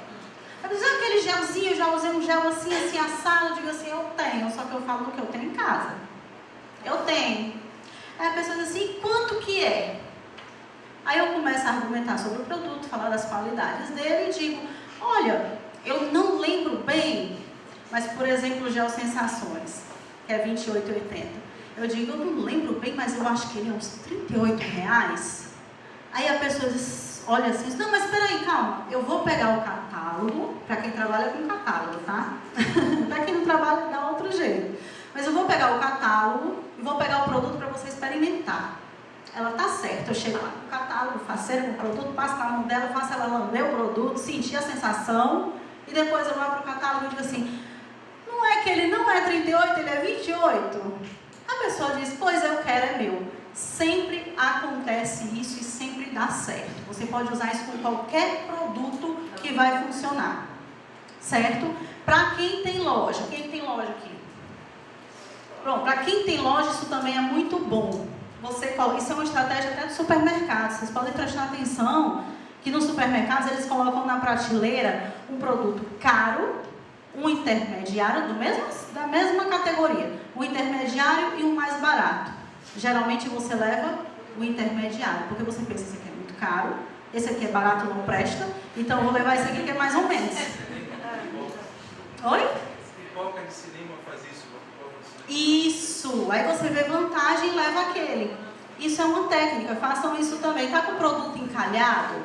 Eu digo, aquele gelzinho, eu já usei um gel assim, assado. Eu digo assim, eu tenho, só que eu falo do que eu tenho em casa. Eu tenho. Aí a pessoa diz assim, e quanto que é? Aí eu começo a argumentar sobre o produto, falar das qualidades dele e digo, olha, eu não lembro bem, mas por exemplo o Gel Sensações, que é R$28,80. Eu digo, eu não lembro bem, mas eu acho que ele é uns R$38. Aí a pessoa diz, olha assim, não, mas espera aí, calma, eu vou pegar o catálogo, para quem trabalha com catálogo, tá? Para quem não trabalha, dá outro jeito. Mas eu vou pegar o catálogo e vou pegar o produto para você experimentar. Ela tá certa, eu chego lá com o catálogo, faço o produto, passo na mão dela, faço ela lamber o produto, sentir a sensação e depois eu vou para o catálogo e digo assim, não é que ele não é 38, ele é 28? A pessoa diz, pois eu quero, é meu. Sempre acontece isso e sempre dá certo. Você pode usar isso com qualquer produto que vai funcionar, certo? Para quem tem loja, quem tem loja aqui? Pronto, para quem tem loja isso também é muito bom. Isso é uma estratégia até do supermercado. Vocês podem prestar atenção que nos supermercados eles colocam na prateleira um produto caro, um intermediário da mesma categoria, um intermediário e um mais barato. Geralmente você leva o intermediário, porque você pensa, esse aqui é muito caro, esse aqui é barato, não presta, então eu vou levar esse aqui que é mais ou menos. Oi? Pipoca de cinema faz isso. Isso! Aí você vê vantagem e leva aquele. Isso é uma técnica, façam isso também. Está com o produto encalhado?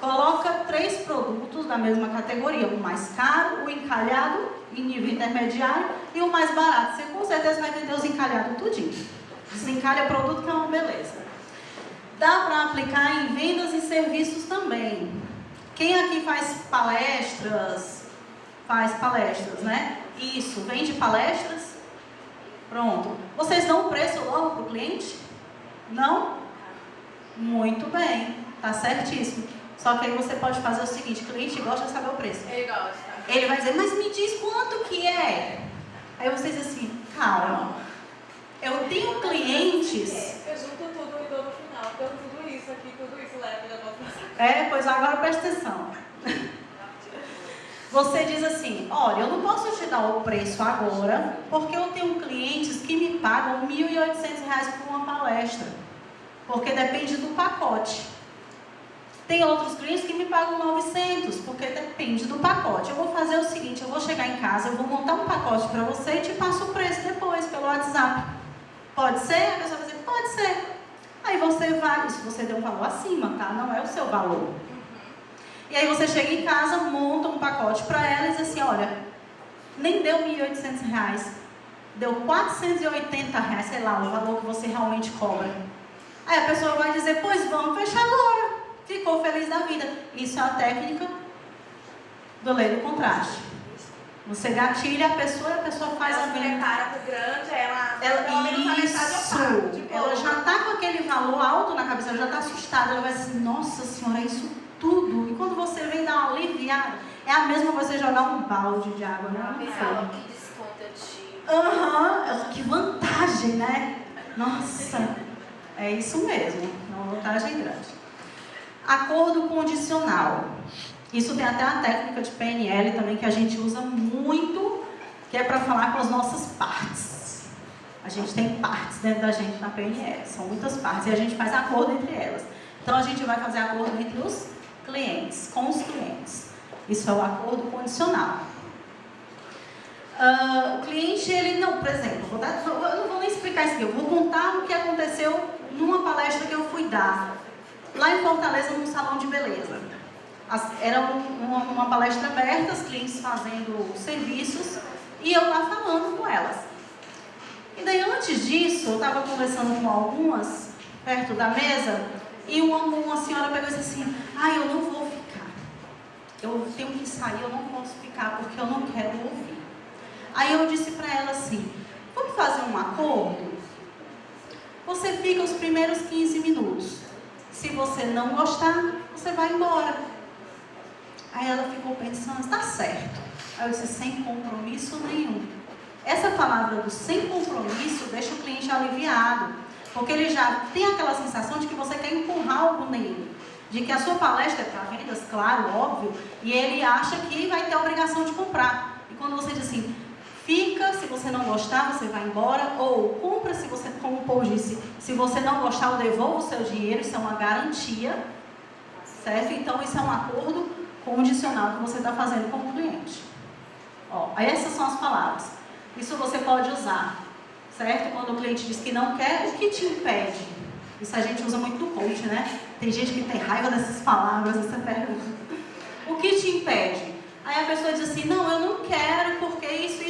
Coloca 3 produtos da mesma categoria, o mais caro, o encalhado em nível intermediário e o mais barato. Você com certeza vai vender os encalhados tudinho. Desencalha produto que é uma beleza. Dá para aplicar em vendas e serviços também. Quem aqui faz palestras? Faz palestras, né? Isso, vende palestras? Pronto. Vocês dão o preço logo para o cliente? Não? Muito bem. Tá certíssimo. Só que aí você pode fazer o seguinte, o cliente gosta de saber o preço. Ele gosta. Ele vai dizer, mas me diz quanto que é? Aí você diz assim, calma. Eu tenho clientes... Eu junto tudo e dou no final. Dou tudo isso aqui, tudo isso leva e já dou. Pois agora presta atenção. Você diz assim, olha, eu não posso te dar o preço agora, porque eu tenho clientes que me pagam R$ 1.800 por uma palestra. Porque depende do pacote. Tem outros clientes que me pagam 900, porque depende do pacote. Eu vou fazer o seguinte, eu vou chegar em casa, eu vou montar um pacote para você e te passo o preço depois, pelo WhatsApp. Pode ser? A pessoa vai dizer, pode ser. Aí você vai, se você deu um valor acima, tá? Não é o seu valor. E aí você chega em casa, monta um pacote para ela e diz assim, olha, nem deu R$ 1.800, deu R$ 480, sei lá, o valor que você realmente cobra. Aí a pessoa vai dizer, pois vamos fechar agora. Ficou feliz da vida. Isso é a técnica do lei do contraste. Você gatilha a pessoa e a pessoa faz a venda. Prepara pro grande, pelo menos a metade eu pago, de boa. Ela já está com aquele valor alto na cabeça, ela já está assustada. Ela vai dizer, nossa senhora, é isso tudo. E quando você vem dar uma aliviada, é a mesma você jogar um balde de água no fogo. Que desconto eu tive. Que vantagem, né? Nossa, é isso mesmo. É uma vantagem grande. Acordo condicional. Isso tem até a técnica de PNL também que a gente usa muito, que é para falar com as nossas partes. A gente tem partes dentro da gente na PNL, são muitas partes, e a gente faz acordo entre elas. Então a gente vai fazer acordo entre os clientes, com os clientes. Isso é o acordo condicional. O cliente, ele não, por exemplo, eu não vou nem explicar isso aqui, eu vou contar o que aconteceu numa palestra que eu fui dar, lá em Fortaleza, num salão de beleza. Era uma palestra aberta, os clientes fazendo serviços, e eu lá falando com elas. E daí, antes disso, eu estava conversando com algumas, perto da mesa, e uma senhora pegou e disse assim, eu não vou ficar. Eu tenho que sair, eu não posso ficar, porque eu não quero ouvir. Aí eu disse para ela assim, vamos fazer um acordo? Você fica os primeiros 15 minutos. Se você não gostar, você vai embora. Aí ela ficou pensando, está certo. Aí eu disse, sem compromisso nenhum. Essa palavra do sem compromisso deixa o cliente aliviado. Porque ele já tem aquela sensação de que você quer empurrar algo nele. De que a sua palestra é para vendas, claro, óbvio. E ele acha que vai ter a obrigação de comprar. E quando você diz assim, fica, se você não gostar, você vai embora. Ou compra, se você, como o Paul disse, se você não gostar, eu devolvo o seu dinheiro. Isso é uma garantia. Certo? Então, isso é um acordo condicional que você está fazendo com o cliente. Essas são as palavras. Isso você pode usar. Certo? Quando o cliente diz que não quer, o que te impede? Isso a gente usa muito no coach, né? Tem gente que tem raiva dessas palavras, essa pergunta. O que te impede? Aí a pessoa diz assim, não, eu não quero porque isso.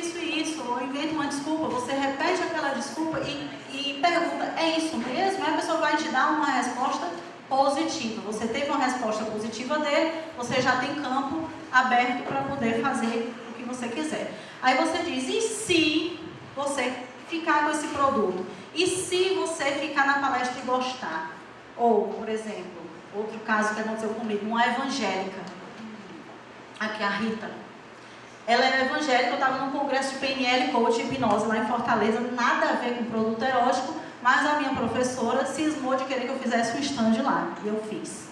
Ou inventa uma desculpa, você repete aquela desculpa e pergunta, é isso mesmo? Aí a pessoa vai te dar uma resposta positiva. Você teve uma resposta positiva dele, você já tem campo aberto para poder fazer o que você quiser. Aí você diz, e se você ficar com esse produto? E se você ficar na palestra e gostar? Ou, por exemplo, outro caso que aconteceu comigo, uma evangélica. Aqui, a Rita. Ela era evangélica, eu estava num congresso de PNL, coach e hipnose lá em Fortaleza, nada a ver com produto erótico, mas a minha professora cismou de querer que eu fizesse um stand lá, e eu fiz.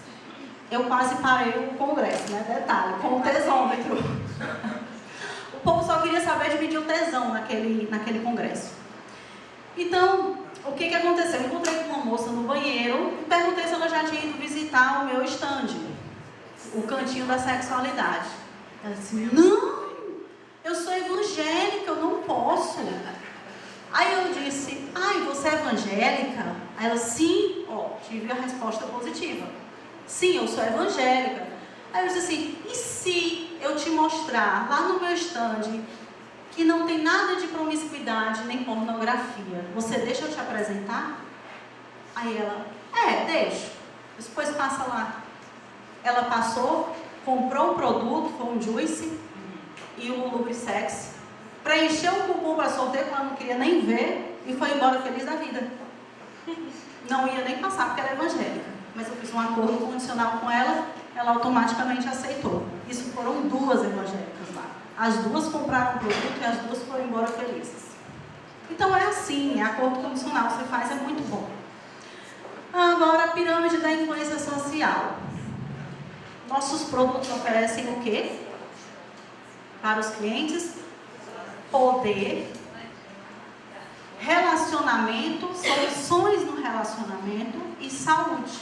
Eu quase parei o congresso, né? Detalhe, com o tesômetro. O povo só queria saber de medir o tesão naquele congresso. Então, o que aconteceu? Eu encontrei com uma moça no banheiro e perguntei se ela já tinha ido visitar o meu stand, o cantinho da sexualidade. Ela disse, não, eu sou evangélica, eu não posso. Aí eu disse, ai, você é evangélica? Aí ela, sim, tive a resposta positiva. Sim, eu sou evangélica. Aí eu disse assim, e se eu te mostrar lá no meu stand que não tem nada de promiscuidade nem pornografia, você deixa eu te apresentar? Aí ela, deixa. Depois passa lá. Ela passou, comprou um produto, foi um Juice e um Lubrisex, preencheu o cupom para sorteio, que ela não queria nem ver, e foi embora feliz da vida. Não ia nem passar, porque era evangélica. Mas eu fiz um acordo condicional com ela, ela automaticamente aceitou. Isso foram 2 evangélicas lá. As 2 compraram o produto e as 2 foram embora felizes. Então é assim, é acordo condicional, você faz, é muito bom. Agora, a pirâmide da influência social. Nossos produtos oferecem o quê? Para os clientes, poder, relacionamento, soluções no relacionamento e saúde.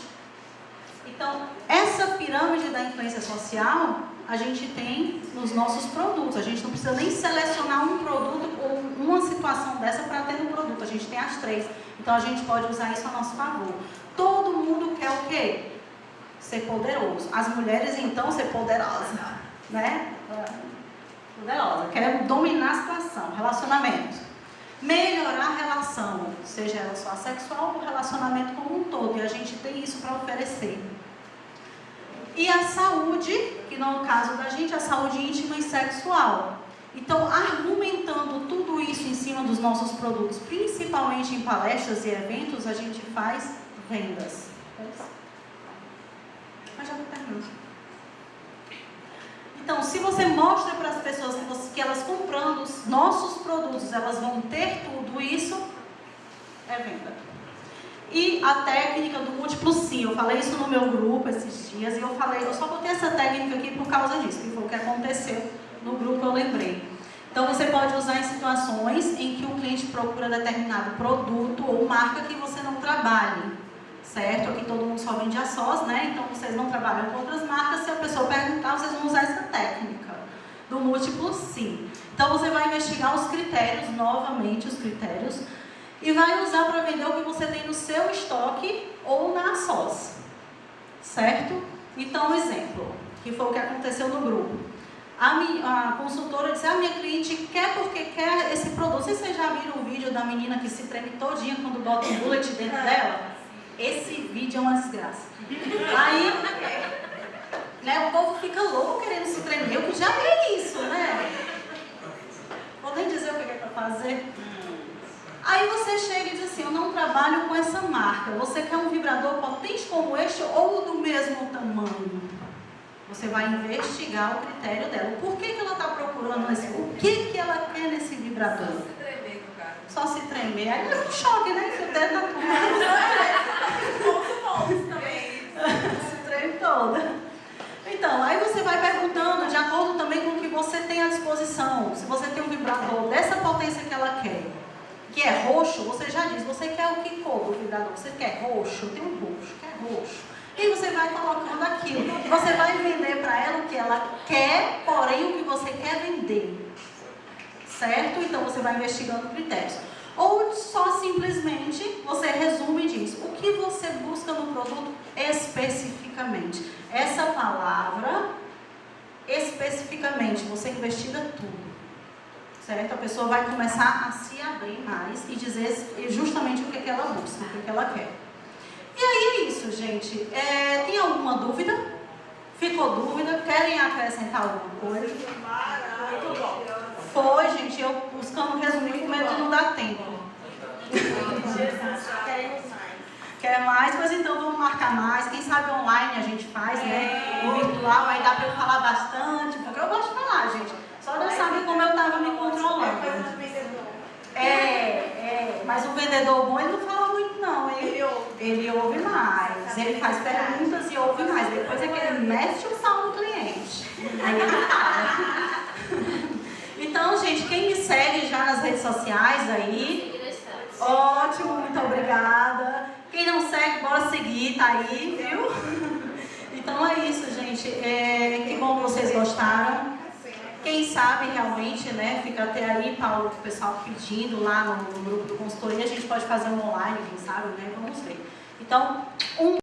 Então, essa pirâmide da influência social, a gente tem nos nossos produtos. A gente não precisa nem selecionar um produto ou uma situação dessa para ter um produto. A gente tem as 3. Então, a gente pode usar isso a nosso favor. Todo mundo quer o quê? Ser poderoso. As mulheres, então, ser poderosa, né? Poderosa. Quer dominar a situação, relacionamento. Melhorar a relação, seja ela só sexual ou relacionamento como um todo. E a gente tem isso para oferecer. E a saúde, que no caso da gente, a saúde íntima e sexual. Então, argumentando tudo isso em cima dos nossos produtos, principalmente em palestras e eventos, a gente faz vendas. Mas já vou terminar. Então, se você mostra para as pessoas que elas comprando os nossos produtos, elas vão ter tudo isso, é venda. E a técnica do múltiplo sim, eu falei isso no meu grupo esses dias, e eu só botei essa técnica aqui por causa disso, que foi o que aconteceu no grupo, eu lembrei. Então, você pode usar em situações em que o cliente procura determinado produto ou marca que você não trabalhe, certo? Aqui todo mundo só vende a sós, né? Então, vocês não trabalham com outras marcas. Se a pessoa perguntar, vocês vão usar essa técnica do múltiplo sim. Então, você vai investigar os critérios, novamente os critérios, e vai usar para vender o que você tem no seu estoque ou na sós, certo? Então, um exemplo, que foi o que aconteceu no grupo. A consultora disse, a minha cliente quer porque quer esse produto. Vocês já viram o vídeo da menina que se treme todinha quando bota um bullet dentro dela? Esse vídeo é uma desgraça. Aí, né, o povo fica louco querendo se tremer. Eu que já vi isso, né? Vou nem dizer o que é para fazer. Aí você chega e diz assim, eu não trabalho com essa marca. Você quer um vibrador potente como este ou do mesmo tamanho? Você vai investigar o critério dela. Por que ela está procurando esse? O que ela quer nesse vibrador? Só se tremer, no caso. Só se tremer. Aí é um choque, né? Se o dedo na se treme toda. Então, aí você vai perguntando de acordo também com o que você tem à disposição. Se você tem um vibrador dessa potência que ela quer, que é roxo, você já diz, você quer o que cor do vibrador? Você quer roxo? Tem um roxo, quer roxo. E você vai colocando aquilo. E você vai vender para ela o que ela quer, porém o que você quer vender. Certo? Então você vai investigando critérios. Ou só simplesmente você resume e diz o que você busca no produto especificamente. Essa palavra, especificamente, você investiga tudo. Certo? A pessoa vai começar a se abrir mais e dizer justamente o que ela busca, o que ela quer. E aí é isso, gente. Tem alguma dúvida? Ficou dúvida? Querem acrescentar alguma coisa? Muito bom. Foi, gente, eu buscando resumir com medo de não dar tempo. Jesus, queremos mais. Quer mais? Pois então vamos marcar mais. Quem sabe online a gente faz, né? O virtual, aí dá pra eu falar bastante, porque eu gosto de falar, gente. Só Deus sabe como eu tava me É coisa controlando. de vendedor. Mas o vendedor bom, ele não fala muito não. Ele ouve mais. Ele faz perguntas e ouve mais. Depois é que ele mete o pau no cliente. Aí ele fala. Então, gente, quem me segue já nas redes sociais aí, ótimo, muito obrigada. Quem não segue, bora seguir, tá aí, viu? Então é isso, gente. Que bom que vocês gostaram. Quem sabe realmente, né? Fica até aí, Paulo, o pessoal pedindo lá no grupo do consultoria, a gente pode fazer um online, quem sabe, né? Vamos ver. Então,